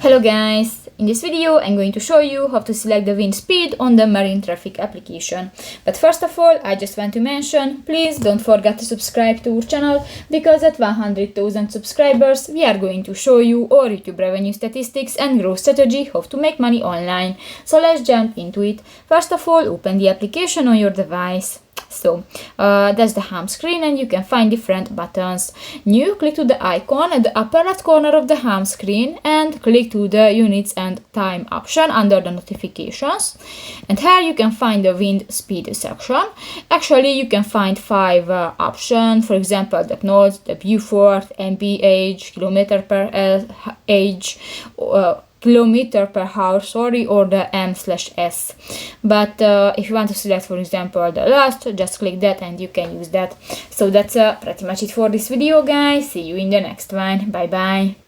Hello guys! In this video I'm going to show you how to select the wind speed on the marine traffic application. But first of all, I just want to mention, please don't forget to subscribe to our channel, because at 100,000 subscribers we are going to show you our YouTube revenue statistics and growth strategy, how to make money online. So let's jump into it. First of all, open the application on your device. So that's the home screen, and you can find different buttons. New, click to the icon at the upper left corner of the home screen and click to the units and time option under the notifications, and here you can find the wind speed section. Actually you can find 5 options, for example the knots, the Beaufort, mph, kilometer per hour, or the m/s. But if you want to select, for example, the last, just click that and you can use that. So that's pretty much it for this video, guys. See you in the next one. Bye bye.